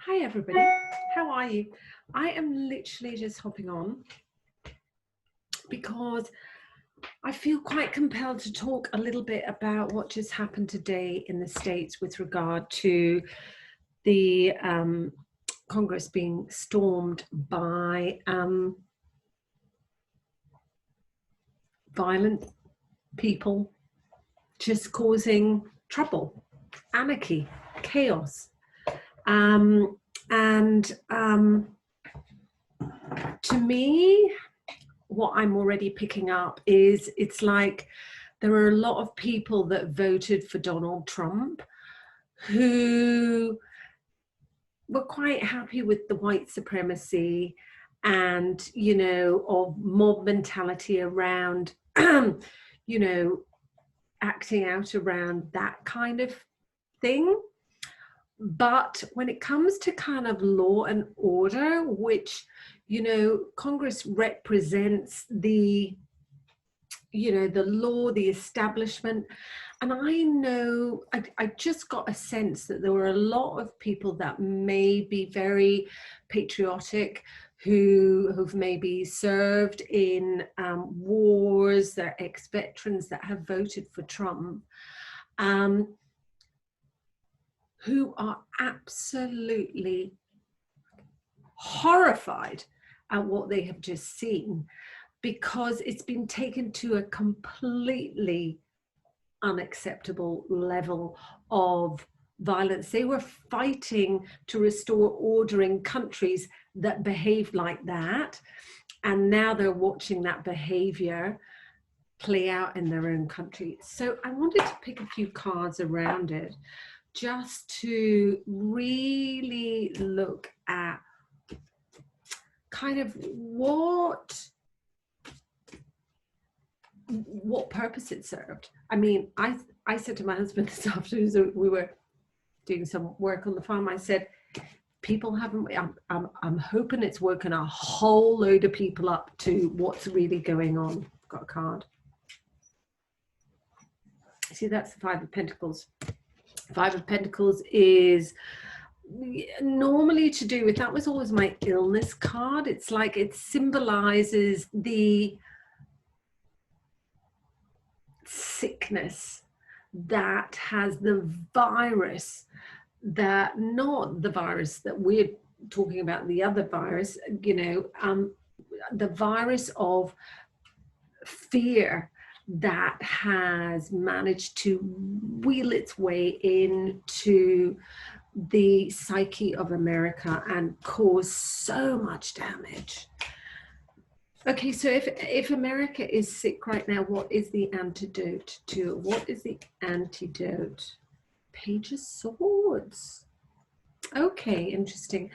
Hi everybody, how are you? I am literally just hopping on because I feel quite compelled to talk a little bit about what just happened today in the States with regard to the Congress being stormed by violent people just causing trouble, anarchy, chaos. To me, what I'm already picking up is it's like there are a lot of people that voted for Donald Trump who were quite happy with the white supremacy and, of mob mentality around, acting out around that kind of thing. But when it comes to kind of law and order, which, Congress represents the law, the establishment. And I just got a sense that there were a lot of people that may be very patriotic, who've maybe served in wars, they're ex-veterans that have voted for Trump, who are absolutely horrified at what they have just seen, because it's been taken to a completely unacceptable level of violence. They were fighting to restore order in countries that behaved like that, and now they're watching that behavior play out in their own country. So I wanted to pick a few cards around it just to really look at kind of what purpose it served. I mean, I said to my husband this afternoon, so we were doing some work on the farm, I said, people haven't, I'm hoping it's woken a whole load of people up to what's really going on. I've got a card. See, that's the Five of Pentacles. Five of Pentacles is normally to do with, that was always my illness card. It's like it symbolizes the sickness that has the virus, that not the virus that we're talking about, the other virus, the virus of fear that has managed to wheel its way into the psyche of America and cause so much damage. Okay, so if America is sick right now, what is the antidote to it? What is the antidote? Page of Swords. Okay, interesting.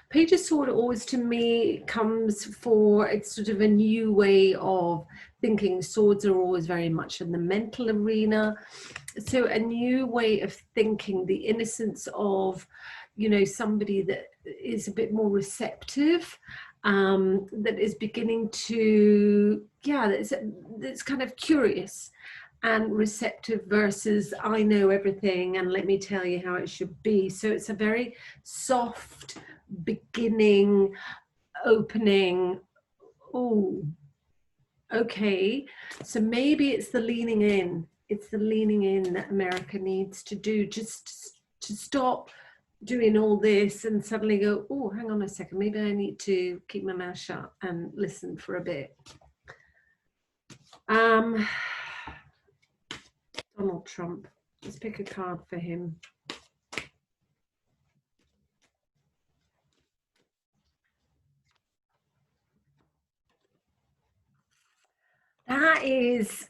Page of Swords always to me comes for, it's sort of a new way of thinking. Swords are always very much in the mental arena. So a new way of thinking, the innocence of, somebody that is a bit more receptive, that is beginning to, that's kind of curious and receptive versus I know everything and let me tell you how it should be. So it's a very soft beginning, opening. Oh, okay. So maybe it's the leaning in. It's the leaning in that America needs to do, just to stop doing all this and suddenly go, oh, hang on a second, maybe I need to keep my mouth shut and listen for a bit. Donald Trump. Let's pick a card for him. That is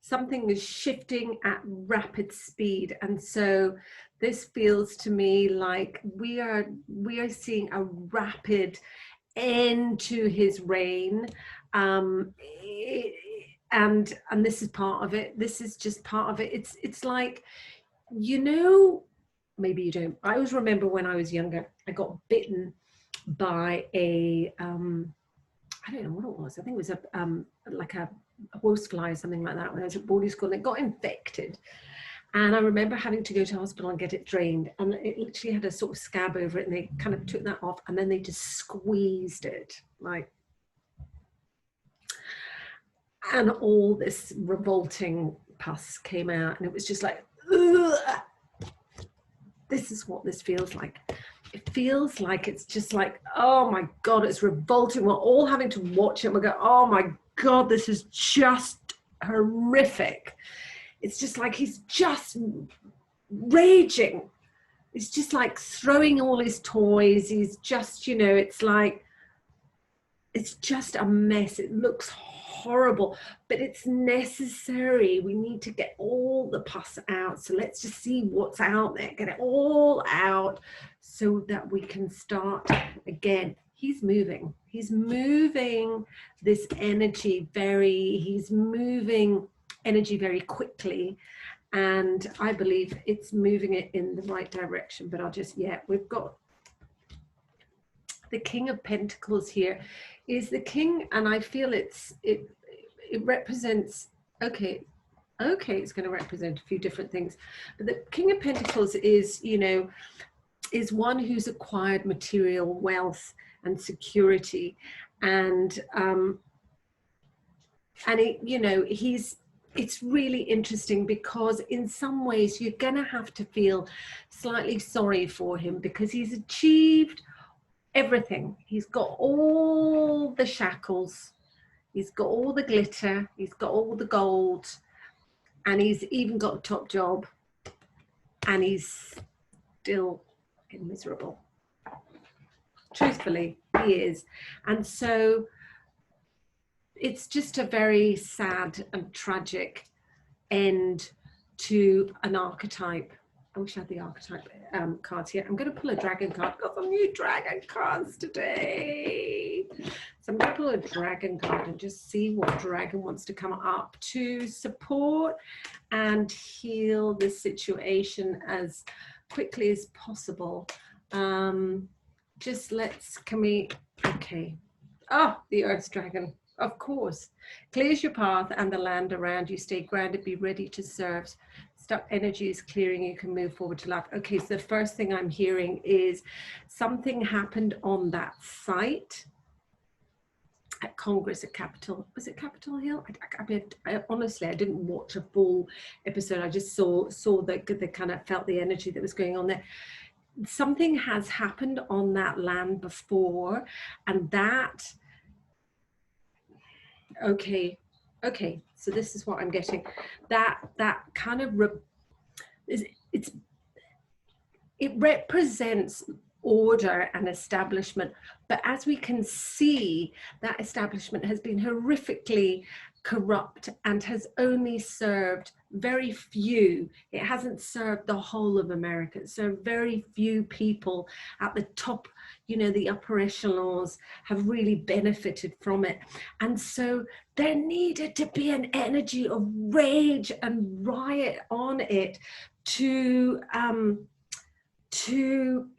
something is shifting at rapid speed, and so this feels to me like we are seeing a rapid end to his reign. And this is part of it. This is just part of it. It's like, maybe you don't. I always remember when I was younger, I got bitten by a I don't know what it was. I think it was like a horsefly or something like that when I was at boarding school, and it got infected. And I remember having to go to hospital and get it drained, and it literally had a sort of scab over it, and they kind of took that off, and then they just squeezed it, like, and all this revolting pus came out, and it was just like, ugh. This is what this feels like. It feels like it's just like, oh my God, it's revolting. We're all having to watch it. We go, oh my God, this is just horrific. It's just like he's just raging. It's just like throwing all his toys. He's just, you know, it's like, it's just a mess. It looks horrible, but it's necessary. We need to get all the pus out. So let's just see what's out there, get it all out so that we can start again. He's moving this energy he's moving energy very quickly. And I believe it's moving it in the right direction, but we've got the King of Pentacles here is the king, and I feel it represents, okay, it's going to represent a few different things, but the King of Pentacles is, you know, is one who's acquired material wealth and security, and it, you know, it's really interesting because in some ways you're going to have to feel slightly sorry for him because he's achieved everything. He's got all the shackles, he's got all the glitter, he's got all the gold, and he's even got a top job, and he's still miserable. Truthfully, he is. And so it's just a very sad and tragic end to an archetype. I wish I had the archetype cards here. I'm going to pull a dragon card. I've got some new dragon cards today. So I'm going to pull a dragon card and just see what dragon wants to come up to support and heal this situation as quickly as possible. Okay. Oh, the Earth Dragon. Of course. Clears your path and the land around you. Stay grounded, be ready to serve. Stuck energy is clearing, you can move forward to life. Okay, so the first thing I'm hearing is something happened on that site at Congress at Capitol. Was it Capitol Hill? I honestly, I didn't watch a full episode. I just saw the kind of felt the energy that was going on there. Something has happened on that land before, and that, okay, so this is what I'm getting. That kind of it represents order and establishment, but as we can see, that establishment has been horrifically corrupt and has only served very few. It hasn't served the whole of America. So very few people at the top, you know, the upper echelons have really benefited from it. And so there needed to be an energy of rage and riot on it to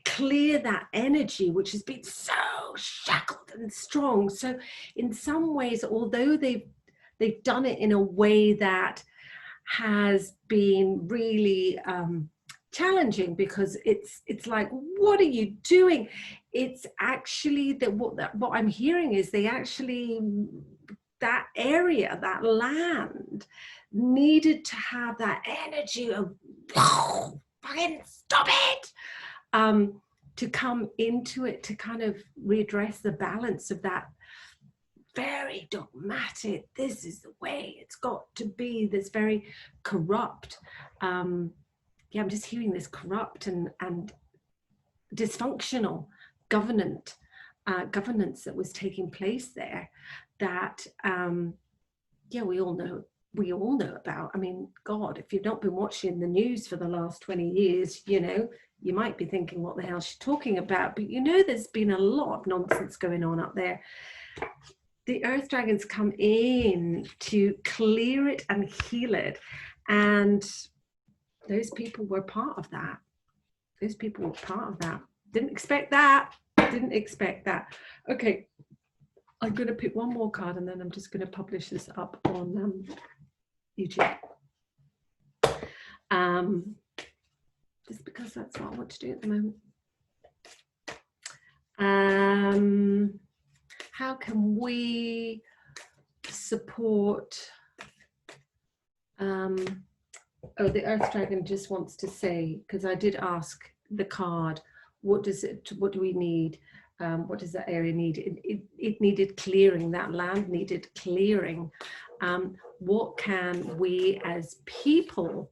clear that energy, which has been so shackled and strong. So in some ways, although they've done it in a way that has been really challenging, because it's like, what are you doing? It's actually that what I'm hearing is they actually, that area, that land needed to have that energy of fucking stop it, to come into it, to kind of readdress the balance of that very dogmatic, this is the way it's got to be, this very corrupt, I'm just hearing this corrupt and dysfunctional governance that was taking place there, that we all know about. I mean, God, if you've not been watching the news for the last 20 years, you know, you might be thinking, what the hell is she talking about? But you know, there's been a lot of nonsense going on up there. The Earth Dragons come in to clear it and heal it. And those people were part of that. Didn't expect that. Okay, I'm going to pick one more card and then I'm just going to publish this up on YouTube. just because that's what I want to do at the moment. How can we support? Oh, the Earth Dragon just wants to say, because I did ask the card, what do we need? What does that area need? It needed clearing, that land needed clearing. What can we as people,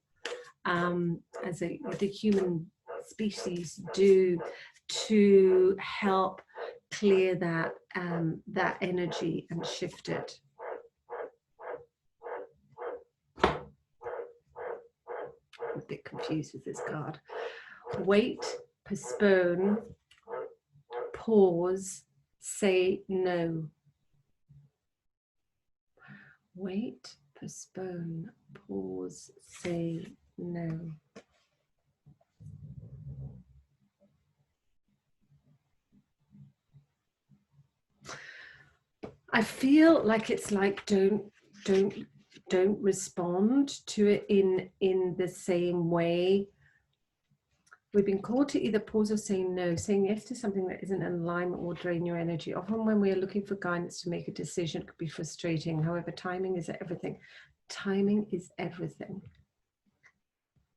as the human species, do to help clear that, that energy and shift it? I'm a bit confused with this card. Wait, postpone, pause, say no. Wait, postpone, pause, say no. I feel like it's like don't respond to it in the same way. We've been called to either pause or say no. Saying yes to something that isn't in alignment will drain your energy. Often when we are looking for guidance to make a decision, it could be frustrating. However, timing is everything. Timing is everything.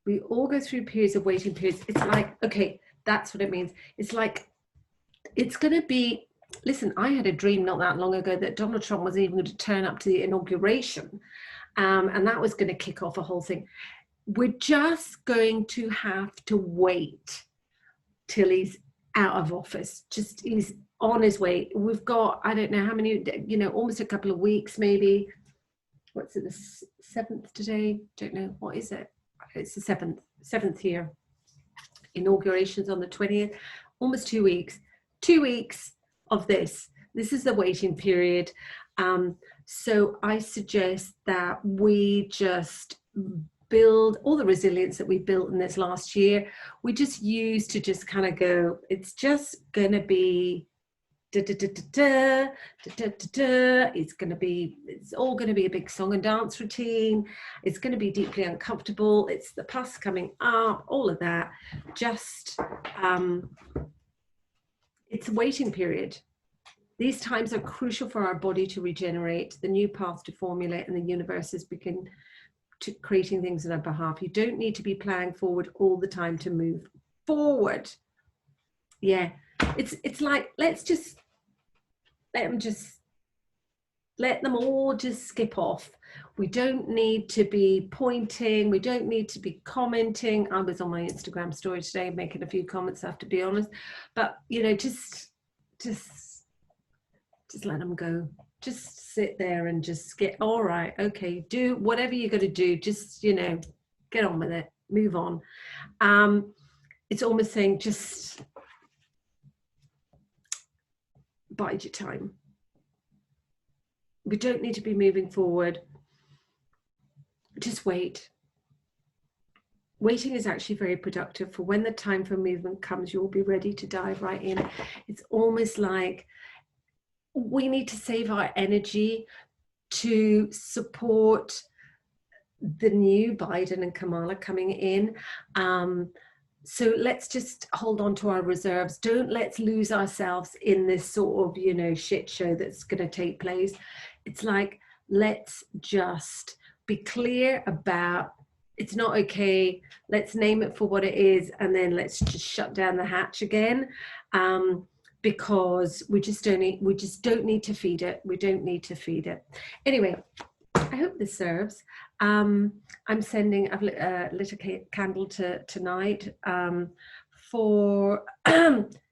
We all go through periods of waiting periods. It's like, okay, that's what it means. It's like, it's going to be, listen, I had a dream not that long ago that Donald Trump was even going to turn up to the inauguration. And that was going to kick off a whole thing. We're just going to have to wait till he's out of office. Just he's on his way. We've got, I don't know how many, almost a couple of weeks maybe. What's it, the 7th today? Don't know. What is it? It's the 7th year. Inauguration's on the 20th. Almost 2 weeks. 2 weeks of this. This is the waiting period. So I suggest that we just build all the resilience that we built in this last year. We just use to just kind of go, it's just going to be it's all going to be a big song and dance routine. It's going to be deeply uncomfortable. It's the pus coming up, all of that. Just it's a waiting period. These times are crucial for our body to regenerate, the new paths to formulate, and the universe is begin to creating things on our behalf. You don't need to be planning forward all the time to move forward. Yeah, it's like, let's just let them all just skip off. We don't need to be pointing. We don't need to be commenting. I was on my Instagram story today making a few comments, I have to be honest. But, just let them go. Just sit there and just get, all right, okay, do whatever you're going to do. Just, get on with it. Move on. It's almost saying just bide your time. We don't need to be moving forward. Just wait. Waiting is actually very productive. For when the time for movement comes, you'll be ready to dive right in. It's almost like we need to save our energy to support the new Biden and Kamala coming in. So let's just hold on to our reserves. Let's lose ourselves in this sort of, shit show that's going to take place. It's like, let's just be clear about, it's not okay. Let's name it for what it is. And then let's just shut down the hatch again. Because we just don't need to feed it. We don't need to feed it. Anyway, I hope this serves. I'm sending, I've lit a candle tonight for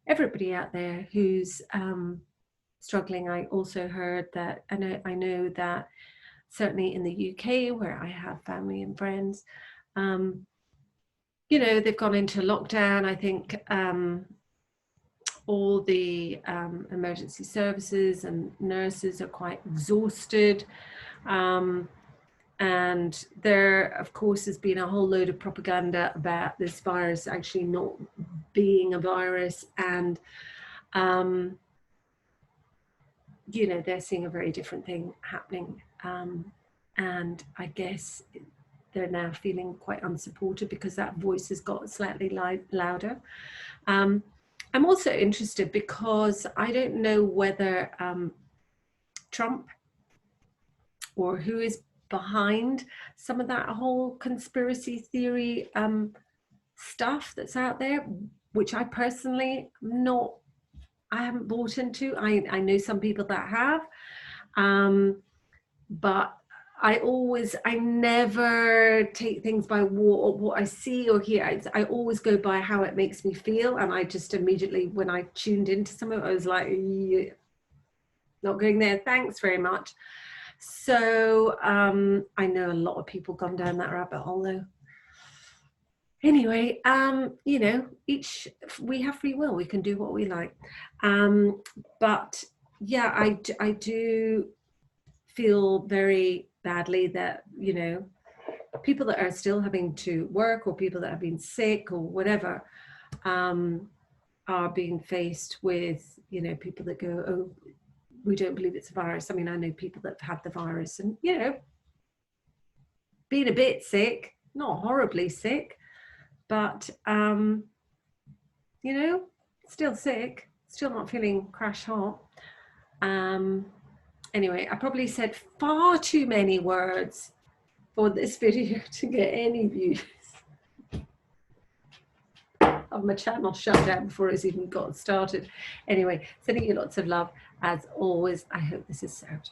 everybody out there who's struggling. I also heard that, I know that certainly in the UK, where I have family and friends, they've gone into lockdown. I think all the emergency services and nurses are quite exhausted. And there, of course, has been a whole load of propaganda about this virus actually not being a virus. And, they're seeing a very different thing happening. And I guess they're now feeling quite unsupported because that voice has got slightly louder. I'm also interested because I don't know whether Trump or who is behind some of that whole conspiracy theory stuff that's out there, which I personally I haven't bought into. I know some people that have, but I never take things by what I see or hear. I always go by how it makes me feel. And I just immediately, when I tuned into some of it, I was like, yeah, not going there. Thanks very much. So I know a lot of people gone down that rabbit hole though. Anyway, you know, we have free will. We can do what we like. But yeah, I do feel very badly that, you know, people that are still having to work or people that have been sick or whatever are being faced with, you know, people that go, oh, we don't believe it's a virus. I mean, I know people that have had the virus and, you know, being a bit sick, not horribly sick, but, you know, still sick, still not feeling crash hot. Anyway, I probably said far too many words for this video to get any views. Of my channel shut down before it's even got started. Anyway, sending you lots of love. As always, I hope this has served.